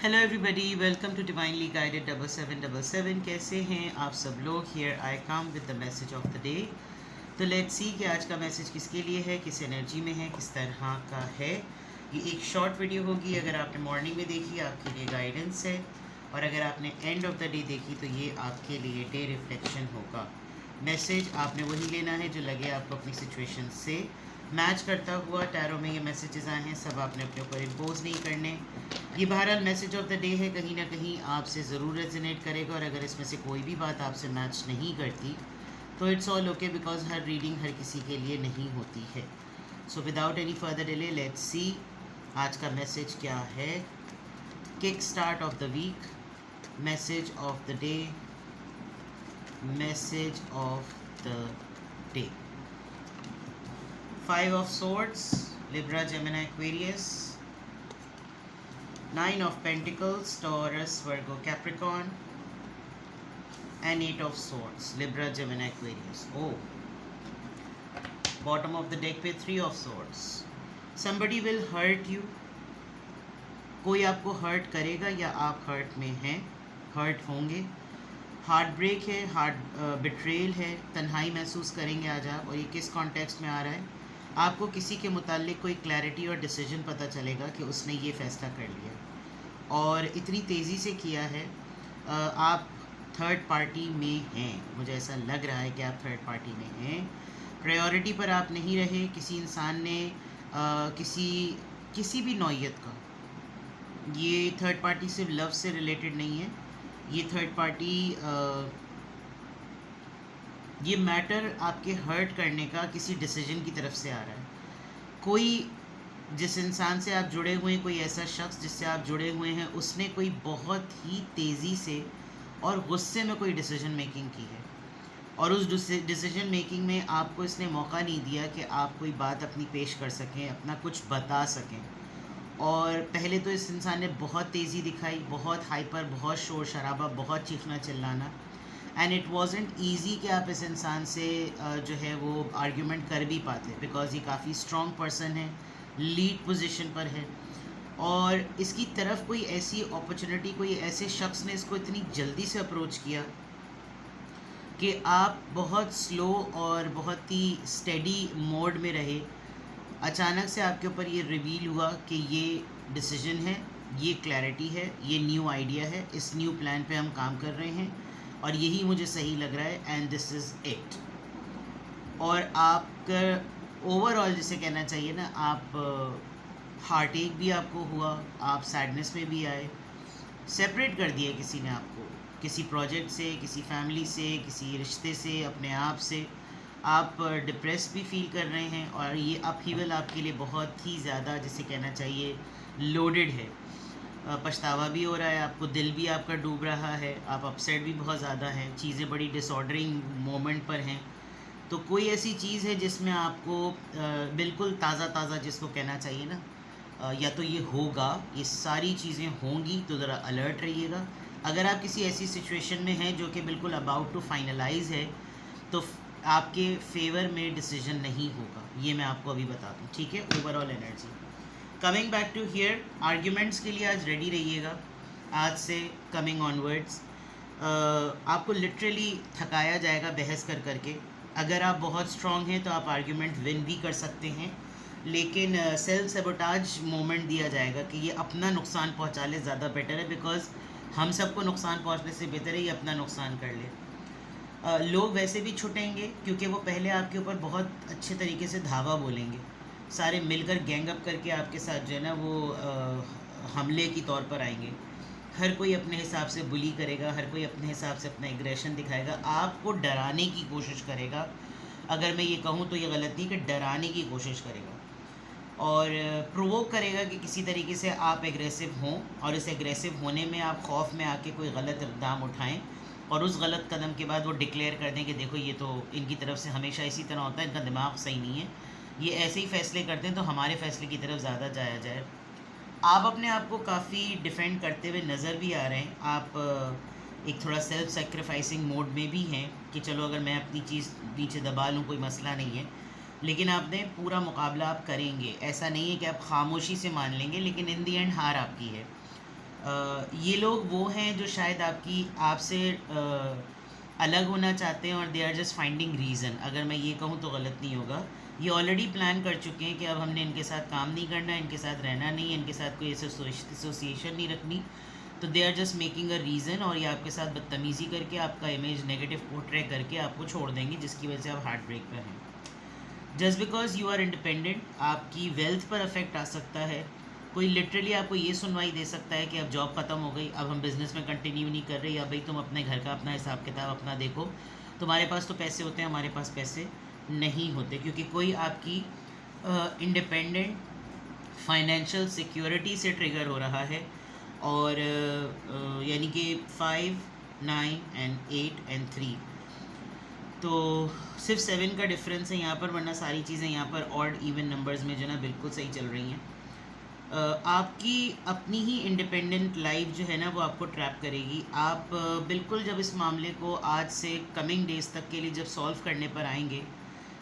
Hello everybody, welcome to divinely guided 7777। कैसे हैं आप सब लोग? Here I come with the message of the day. तो लेट्स सी कि आज का मैसेज किसके लिए है, किस एनर्जी में है, किस तरह का है। ये एक शॉर्ट वीडियो होगी। अगर आपने मॉर्निंग में देखी आपके लिए गाइडेंस है, और अगर आपने एंड ऑफ द डे देखी तो ये आपके लिए डे रिफ्लेक्शन होगा। मैसेज आपने वही लेना है जो लगे आपको अपनी सिचुएशन से मैच करता हुआ। टैरो में ये मैसेजेस आए हैं, सब आपने अपने ऊपर इम्पोज नहीं करने। ये बहरहाल मैसेज ऑफ द डे है, कहीं ना कहीं आपसे ज़रूर रेजोनेट करेगा। और अगर इसमें से कोई भी बात आपसे मैच नहीं करती तो इट्स ऑल ओके, बिकॉज हर रीडिंग हर किसी के लिए नहीं होती है। So without any further delay let's see आज का मैसेज क्या है। Kick start of the week, message of the day, message of the day. 5 of Swords, Libra, Gemini, Aquarius. 9 of Pentacles, Taurus, Virgo, Capricorn. And 8 of Swords, Libra, Gemini, Aquarius. Oh, bottom of the deck पे 3 of Swords. Somebody will hurt you. कोई आपको hurt करेगा या आप hurt में हैं, hurt होंगे। Heart break है, हार्ट बिट्रेल है, तन्हाई महसूस करेंगे आज आप। और ये किस कॉन्टेक्स्ट में आ रहा है? आपको किसी के मुतालिक कोई क्लैरिटी और डिसीजन पता चलेगा कि उसने ये फ़ैसला कर लिया और इतनी तेज़ी से किया है। आप थर्ड पार्टी में हैं, मुझे ऐसा लग रहा है कि आप थर्ड पार्टी में हैं। प्रायोरिटी पर आप नहीं रहे। किसी इंसान ने किसी भी नौइयत का, ये थर्ड पार्टी सिर्फ लव से रिलेटेड नहीं है। ये थर्ड पार्टी ये मैटर आपके हर्ट करने का किसी डिसीजन की तरफ से आ रहा है। कोई जिस इंसान से आप जुड़े हुए हैं, कोई ऐसा शख्स जिससे आप जुड़े हुए हैं, उसने कोई बहुत ही तेज़ी से और गुस्से में कोई डिसीजन मेकिंग की है। और उस डिसीजन मेकिंग में आपको इसने मौका नहीं दिया कि आप कोई बात अपनी पेश कर सकें, अपना कुछ बता सकें। और पहले तो इस इंसान ने बहुत तेज़ी दिखाई, बहुत हाइपर, बहुत शोर शराबा, बहुत चीखना चिल्लाना। एंड इट वॉजेंट ईजी कि आप इस इंसान से जो है वो आर्ग्यूमेंट कर भी पाते, बिकॉज ये काफ़ी स्ट्रॉन्ग पर्सन है, लीड पोजीशन पर है। और इसकी तरफ कोई ऐसी अपॉर्चुनिटी, कोई ऐसे शख्स ने इसको इतनी जल्दी से अप्रोच किया कि आप बहुत स्लो और बहुत ही स्टेडी मोड में रहे। अचानक से आपके ऊपर ये रिवील हुआ कि ये डिसीजन है, ये क्लैरिटी है, ये न्यू आइडिया है, इस न्यू प्लान पे हम काम कर रहे हैं और यही मुझे सही लग रहा है, एंड दिस इज़ इट। और आपका ओवरऑल जिसे कहना चाहिए ना, आप हार्ट एक भी आपको हुआ, आप सैडनेस में भी आए, सेपरेट कर दिया किसी ने आपको, किसी प्रोजेक्ट से, किसी फैमिली से, किसी रिश्ते से, अपने आप से। आप डिप्रेस भी फील कर रहे हैं और ये अपहीवल आपके लिए बहुत ही ज़्यादा जिसे कहना चाहिए लोडेड है। पछतावा भी हो रहा है आपको, दिल भी आपका डूब रहा है, आप अपसेट भी बहुत ज़्यादा हैं, चीज़ें बड़ी डिसऑर्डरिंग मोमेंट पर हैं। तो कोई ऐसी चीज़ है जिसमें आपको बिल्कुल ताज़ा जिसको कहना चाहिए ना, या तो ये होगा, ये सारी चीज़ें होंगी, तो ज़रा अलर्ट रहिएगा। अगर आप किसी ऐसी सिचुएशन में हैं जो कि बिल्कुल अबाउट टू फाइनलाइज है, तो आपके फेवर में डिसीजन नहीं होगा, ये मैं आपको अभी बता दूँ, ठीक है। Overall energy coming back to here, arguments के लिए आज रेडी रहिएगा। आज से कमिंग ऑनवर्ड्स आपको लिटरली थकाया जाएगा बहस कर करके। अगर आप बहुत स्ट्रॉन्ग हैं तो आप आर्ग्यूमेंट विन भी कर सकते हैं, लेकिन सेल्फ सेबोटाज मोमेंट दिया जाएगा कि ये अपना नुकसान पहुंचा ले, ज़्यादा बेटर है, बिकॉज हम सबको नुकसान पहुंचने से बेहतर है ये अपना नुकसान कर ले। लोग वैसे भी छुटेंगे क्योंकि वो पहले आपके ऊपर बहुत अच्छे तरीके से धावा बोलेंगे, सारे मिलकर गैंग अप करके आपके साथ जो है ना वो हमले की तौर पर आएंगे। हर कोई अपने हिसाब से बुली करेगा, हर कोई अपने हिसाब से अपना एग्रेशन दिखाएगा, आपको डराने की कोशिश करेगा। अगर मैं ये कहूँ तो ये गलत नहीं कि डराने की कोशिश करेगा, और प्रोवोक करेगा कि किसी तरीके से आप एग्रेसिव हों, और इस एग्रेसिव होने में आप खौफ में आके कोई गलत इक़दाम उठाएं, और उस गलत कदम के बाद वो डिक्लेयर कर दें कि देखो ये तो इनकी तरफ से हमेशा इसी तरह होता है, इनका दिमाग सही नहीं है, ये ऐसे ही फ़ैसले करते हैं, तो हमारे फ़ैसले की तरफ ज़्यादा जाया जाए। आप अपने आप को काफ़ी डिफेंड करते हुए नज़र भी आ रहे हैं। आप एक थोड़ा सेल्फ सेक्रीफाइसिंग मोड में भी हैं कि चलो अगर मैं अपनी चीज़ नीचे दबा लूँ कोई मसला नहीं है, लेकिन आपने पूरा मुकाबला आप करेंगे। ऐसा नहीं है कि आप खामोशी से मान लेंगे, लेकिन इन दी एंड हार आपकी है। ये लोग वो हैं जो शायद आपसे अलग होना चाहते हैं, और they are just finding reason. अगर मैं ये कहूँ तो गलत नहीं होगा। ये ऑलरेडी प्लान कर चुके हैं कि अब हमने इनके साथ काम नहीं करना, इनके साथ रहना नहीं है, इनके साथ कोई एसोसिएशन नहीं रखनी। तो they are just making a reason, और ये आपके साथ बदतमीज़ी करके, आपका इमेज नेगेटिव पोर्ट्रे करके आपको छोड़ देंगे, जिसकी वजह से आप हार्ट ब्रेक पर हैं। Just because you are independent, आपकी वेल्थ पर अफेक्ट आ सकता है। कोई लिटरली आपको ये सुनवाई दे सकता है कि अब जॉब ख़त्म हो गई, अब हम बिज़नेस में कंटिन्यू नहीं कर रहे, या भाई तुम अपने घर का अपना हिसाब किताब अपना देखो, तुम्हारे पास तो पैसे होते हैं, हमारे पास पैसे नहीं होते। क्योंकि कोई आपकी इंडिपेंडेंट फाइनेंशियल सिक्योरिटी से ट्रिगर हो रहा है, और यानी कि 5, 9 एंड 8 एंड 3, तो सिर्फ 7 का डिफरेंस है यहाँ पर, वरना सारी चीज़ें यहाँ पर ऑड इवन नंबर्स में जो ना बिल्कुल सही चल रही हैं। आपकी अपनी ही इंडिपेंडेंट लाइफ जो है ना वो आपको ट्रैप करेगी। आप बिल्कुल जब इस मामले को आज से कमिंग डेज तक के लिए जब सॉल्व करने पर आएंगे,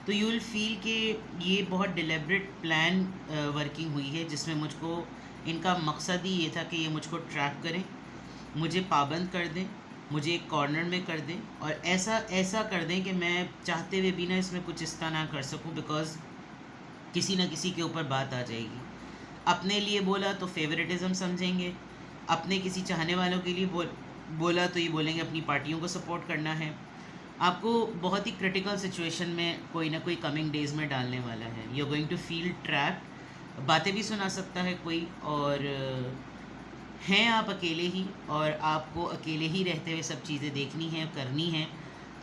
तो यू विल फील कि ये बहुत डिलिबरेट प्लान वर्किंग हुई है, जिसमें मुझको इनका मकसद ही ये था कि ये मुझको ट्रैप करें, मुझे पाबंद कर दें, मुझे एक कॉर्नर में कर दें, और ऐसा कर दें कि मैं चाहते हुए भी ना इसमें कुछ इस्ता ना कर सकूं, बिकॉज़ किसी न किसी के ऊपर बात आ जाएगी। अपने लिए बोला तो फेवरेटिज़म समझेंगे, अपने किसी चाहने वालों के लिए बोला तो ये बोलेंगे अपनी पार्टियों को सपोर्ट करना है। आपको बहुत ही क्रिटिकल सिचुएशन में कोई ना कोई कमिंग डेज़ में डालने वाला है। You are going to feel trap. बातें भी सुना सकता है कोई, और हैं आप अकेले ही, और आपको अकेले ही रहते हुए सब चीज़ें देखनी हैं, करनी हैं।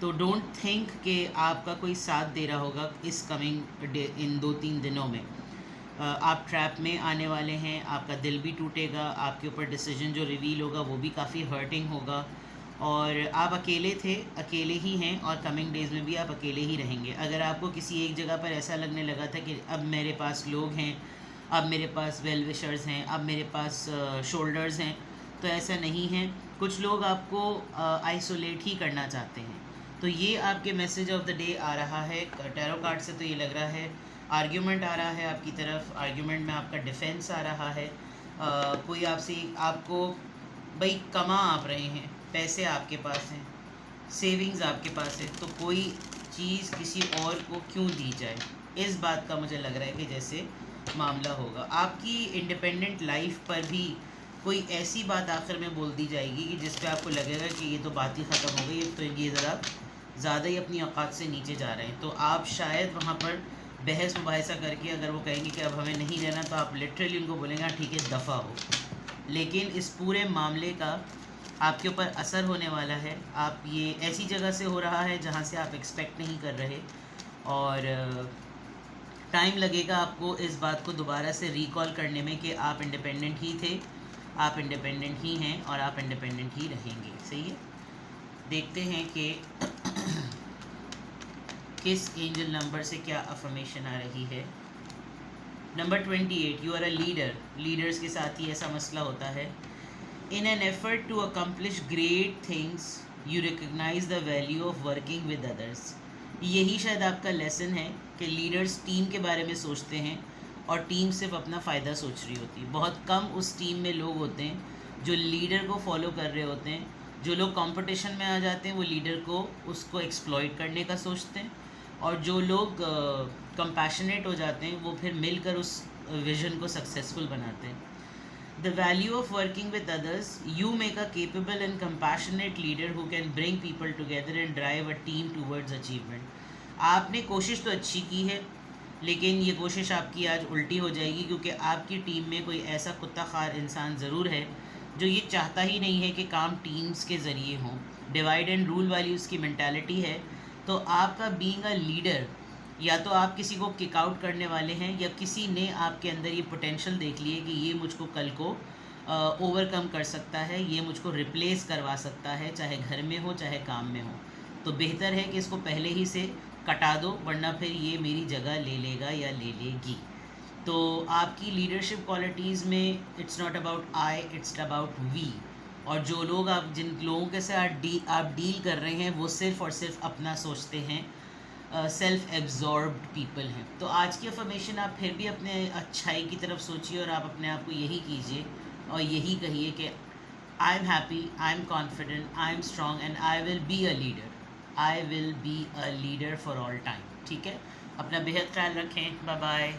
तो डोंट थिंक कि आपका कोई साथ दे रहा होगा इस कमिंग डे, इन 2-3 दिनों में। आप ट्रैप में आने वाले हैं, आपका दिल भी टूटेगा, आपके ऊपर डिसीजन जो रिवील होगा वो भी काफ़ी हर्टिंग होगा, और आप अकेले थे, अकेले ही हैं, और कमिंग डेज़ में भी आप अकेले ही रहेंगे। अगर आपको किसी एक जगह पर ऐसा लगने लगा था कि अब मेरे पास लोग हैं, अब मेरे पास वेल विशर्स हैं, अब मेरे पास शोल्डर्स हैं, तो ऐसा नहीं है। कुछ लोग आपको आइसोलेट ही करना चाहते हैं। तो ये आपके मैसेज ऑफ द डे आ रहा है टैरो कार्ड से। तो ये लग रहा है आर्ग्यूमेंट आ रहा है आपकी तरफ, आर्ग्यूमेंट में आपका डिफेंस आ रहा है। कोई आपको भाई कमा आप रहे हैं, पैसे आपके पास हैं, सेविंग्स आपके पास है, तो कोई चीज़ किसी और को क्यों दी जाए, इस बात का मुझे लग रहा है कि जैसे मामला होगा। आपकी इंडिपेंडेंट लाइफ पर भी कोई ऐसी बात आखिर में बोल दी जाएगी कि जिस पे आपको लगेगा कि ये तो बात ही ख़त्म हो गई, तो ये ज़रा ज़्यादा ही अपनी औकात से नीचे जा रहे हैं। तो आप शायद वहाँ पर बहस मुबाहिसा करके, अगर वो कहेंगे कि अब हमें नहीं रहना, तो आप लिटरली उनको बोलेंगे हाँ ठीक है दफ़ा हो। लेकिन इस पूरे मामले का आपके ऊपर असर होने वाला है। आप ये ऐसी जगह से हो रहा है जहाँ से आप एक्सपेक्ट नहीं कर रहे, और टाइम लगेगा आपको इस बात को दोबारा से रिकॉल करने में कि आप इंडिपेंडेंट ही थे, आप इंडिपेंडेंट ही हैं, और आप इंडिपेंडेंट ही रहेंगे। सही है। देखते हैं कि किस एंजल नंबर से क्या अफर्मेशन आ रही है। Number 28, you are a leader. Leaders के साथ ही ऐसा मसला होता है। In an effort to accomplish great things you recognise the value of working with others. यही शायद आपका लेसन है कि लीडर्स टीम के बारे में सोचते हैं, और टीम सिर्फ अपना फ़ायदा सोच रही होती है। बहुत कम उस टीम में लोग होते हैं जो लीडर को फॉलो कर रहे होते हैं। जो लोग कंपटीशन में आ जाते हैं वो लीडर को उसको एक्सप्लॉइट करने का सोचते हैं, और जो लोग कंपैशनेट हो जाते हैं वो फिर मिलकर उस विज़न को सक्सेसफुल बनाते हैं। The value of working with others, you make a capable and compassionate leader who can bring people together and drive a team towards achievement. आपने कोशिश तो अच्छी की है, लेकिन ये कोशिश आपकी आज उल्टी हो जाएगी, क्योंकि आपकी टीम में कोई ऐसा कुत्ता खार इंसान ज़रूर है जो ये चाहता ही नहीं है कि काम टीम्स के ज़रिए हों। डिवाइड एंड रूल वाली उसकी मेंटालिटी है। तो आपका बीइंग अ लीडर, या तो आप किसी को किक आउट करने वाले हैं, या किसी ने आपके अंदर ये पोटेंशियल देख लिए कि ये मुझको कल को ओवरकम कर सकता है, ये मुझको रिप्लेस करवा सकता है, चाहे घर में हो चाहे काम में हो। तो बेहतर है कि इसको पहले ही से कटा दो, वरना फिर ये मेरी जगह ले लेगा या ले लेगी। तो आपकी लीडरशिप क्वालिटीज़ में it's not about I, it's about we. और जो लोग जिन लोगों के साथ आप डील कर रहे हैं वो सिर्फ़ और सिर्फ अपना सोचते हैं, सेल्फ एब्जॉर्ब्ड पीपल हैं। तो आज की अफर्मेशन आप फिर भी अपने अच्छाई की तरफ सोचिए, और आप अपने आप को यही कीजिए और यही कहिए कि I am happy, I am confident, I am strong and I will be a leader. I will be a leader for all time. ठीक है, अपना बेहद ख्याल रखें। Bye bye.